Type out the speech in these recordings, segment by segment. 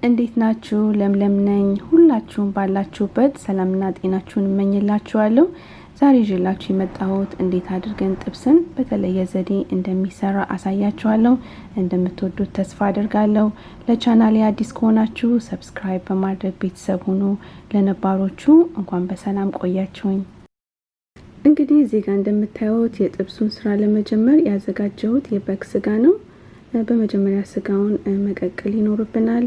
እንዴት ናችሁ? ለምለም ነኝ። ሁላችሁም ባላችሁበት ሰላምና ጤናችሁን እመኝላችኋለሁ። ዛሬ ይዤላችሁ የመጣሁት እንዴት አድርገን ጥብስን በተለየ ዘዴ እንደሚሰራ አሳያችኋለሁ። እንደምትወዱት ተስፋ አደርጋለሁ። ለቻናሌ አዲስ ከሆናችሁ ሰብስክራይብ በማድረግ ቤተሰብ ሁኑ። ለነባሮቹ እንኳን በሰላም ቆያችሁኝ። እንግዲህ እዚህ ጋር እንደምታዩት የጥብሱን ስራ ለመጀመር ያዘጋጀሁት የበግ ስጋ ነው። በመጀመሪያ ስጋውን መቀቀል ይኖርብናል።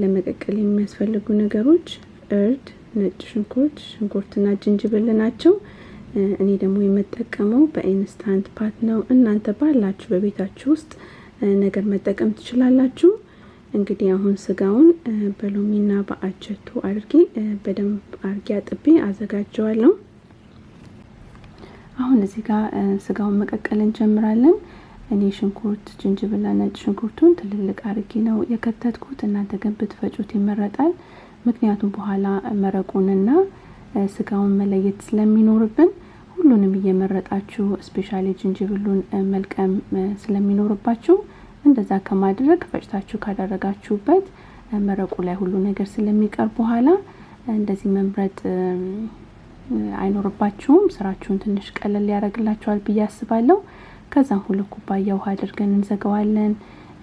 ለመቀቀል የሚያስፈልጉ ነገሮች እርድ፣ ነጭ ሽንኩርትና ዝንጅብል ናቸው። እኔ ደግሞ የምጠቀመው በኢንስታንት ፓት ነው። እናንተ ባላችሁ በቤታችሁ ውስጥ ነገር መጠቀም ትችላላችሁ። እንግዲህ አሁን ስጋውን በሎሚና በአቸቶ አድርጌ በደንብ አድርጌ አጥቤ አዘጋጀዋለሁ። አሁን እዚህ ጋር ስጋውን መቀቀል እንጀምራለን። እኔ ሽንኩርት፣ ዝንጅብልና ነጭ ሽንኩርቱን ትልልቅ አድርጌ ነው የከተትኩት። እናንተ ግን ብትፈጩት ይመረጣል። ምክንያቱም በኋላ መረቁንና ስጋውን መለየት ስለሚኖርብን ሁሉንም እየመረጣችሁ ስፔሻሊ ዝንጅብሉን መልቀም ስለሚኖርባችሁ እንደዛ ከማድረግ ፈጭታችሁ ካደረጋችሁበት መረቁ ላይ ሁሉ ነገር ስለሚቀር በኋላ እንደዚህ መምረጥ አይኖርባችሁም። ስራችሁን ትንሽ ቀለል ያደርግላችኋል ብዬ አስባለሁ። ከዛ 2 ኩባያ ውሃ አድርገን እንዘጋዋለን።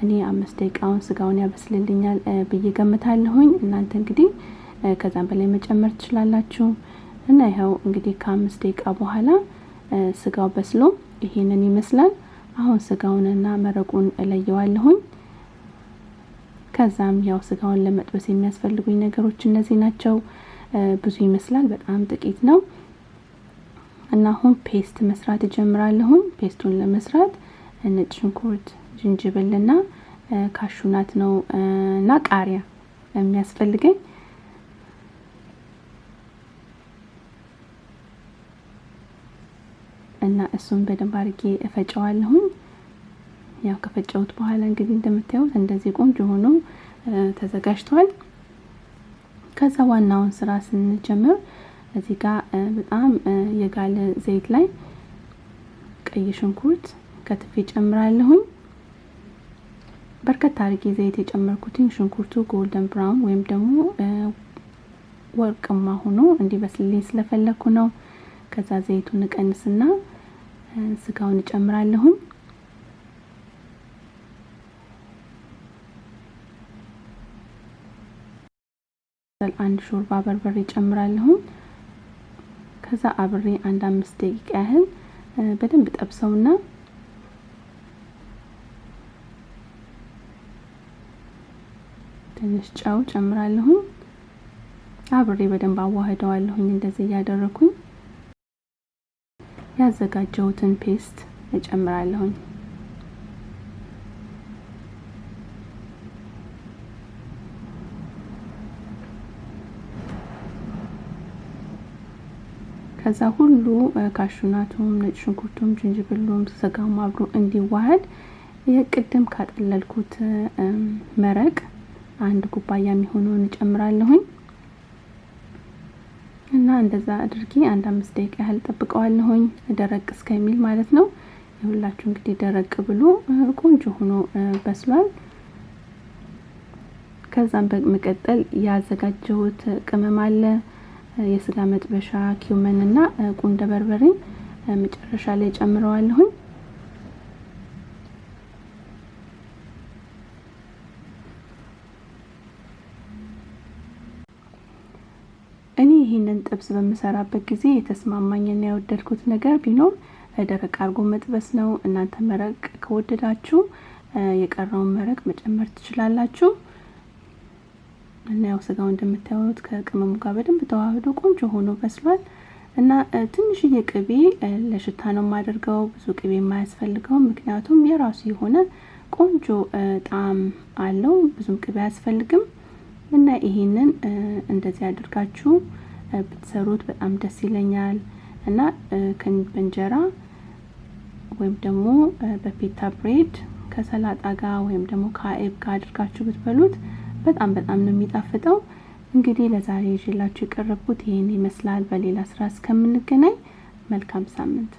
እኔ 5 ደቂቃውን ስጋውን ያበስልልኛል ብዬ ገምታለሁኝ። እናንተ እንግዲህ ከዛም በላይ መጨመር ትችላላችሁ። እና ይሄው እንግዲህ ከ5 ደቂቃ በኋላ ስጋው በስሎ ይሄንን ይመስላል። አሁን ስጋውንና መረቁን እለየዋለሁኝ። ከዛም ያው ስጋውን ለመጥበስ የሚያስፈልጉኝ ነገሮች እነዚህ ናቸው። ብዙ ይመስላል፣ በጣም ጥቂት ነው። እና አሁን ፔስት መስራት እጀምራለሁ። ፔስቱን ለመስራት ነጭ ሽንኩርት፣ ዝንጅብልና ካሹናት ነው እና ቃሪያ የሚያስፈልገኝ። እና እሱን በደንብ አድርጌ እፈጨዋለሁ። ያው ከፈጨሁት በኋላ እንግዲህ እንደምታዩት እንደዚህ ቆንጆ ሆኖ ተዘጋጅቷል። ከዛ ዋናውን ስራ ስንጀምር እዚህ ጋር በጣም የጋለ ዘይት ላይ ቀይ ሽንኩርት ከትፌ ጨምራለሁ። በርከት አድርጌ ዘይት የጨመርኩትኝ ሽንኩርቱ ጎልደን ብራውን ወይም ደግሞ ወርቅማ ሆኖ እንዲበስልልኝ ስለፈለኩ ነው። ከዛ ዘይቱን ቀንስና ስጋውን ጨምራለሁ። አንድ ሾርባ በርበሬ ጨምራለሁ። ከዛ አብሬ 5 ደቂቃ ያህል በደንብ ጠብሰውና ትንሽ ጨው ጨምራለሁ። አብሬ በደንብ አዋህደዋለሁ። እንደዚህ ያደረኩኝ ያዘጋጀሁትን ፔስት እጨምራለሁ። ከዛ ሁሉ ካሹናቱም ነጭ ሽንኩርቱም ዝንጅብሉም ስጋውም አብሮ እንዲዋሃድ የቅድም ካጠለልኩት መረቅ 1 ኩባያ የሚሆነውን እጨምራለሁ። እና እንደዛ አድርጌ 5 ደቂቃ ያህል ጠብቀዋለሁ፣ ደረቅ እስከሚል ማለት ነው። ይሁላችሁ እንግዲህ ደረቅ ብሎ ቆንጆ ሆኖ በስሏል። ከዛም በመቀጠል ያዘጋጀሁት ቅመም አለ። የስጋ መጥበሻ፣ ኪውመን እና ቁንደ በርበሬ መጨረሻ ላይ ጨምረዋለሁ። እኔ ይሄንን ጥብስ በመሰራበት ጊዜ የተስማማኝና ያወደድኩት ነገር ቢኖር ደረቅ አርጎ መጥበስ ነው። እናንተ መረቅ ከወደዳችሁ የቀረውን መረቅ መጨመር ትችላላችሁ። እና ያው ስጋው እንደምታዩት ከቅመሙ ጋር በደንብ ተዋህዶ ቆንጆ ሆኖ በስሏል። እና ትንሽዬ ቅቤ ለሽታ ነው የማደርገው፣ ብዙ ቅቤ የማያስፈልገው፣ ምክንያቱም የራሱ የሆነ ቆንጆ ጣዕም አለው። ብዙም ቅቤ አያስፈልግም። እና ይሄንን እንደዚህ አድርጋችሁ ብትሰሩት በጣም ደስ ይለኛል። እና በእንጀራ ወይም ደግሞ በፒታ ብሬድ ከሰላጣ ጋር ወይም ደግሞ ከአይብ ጋር አድርጋችሁ ብትበሉት በጣም ነው የሚጣፍጠው። እንግዲህ ለዛሬ ይዤላችሁ የቀረብኩት ይሄን ይመስላል። በሌላ ስራ እስከምንገናኝ መልካም ሳምንት።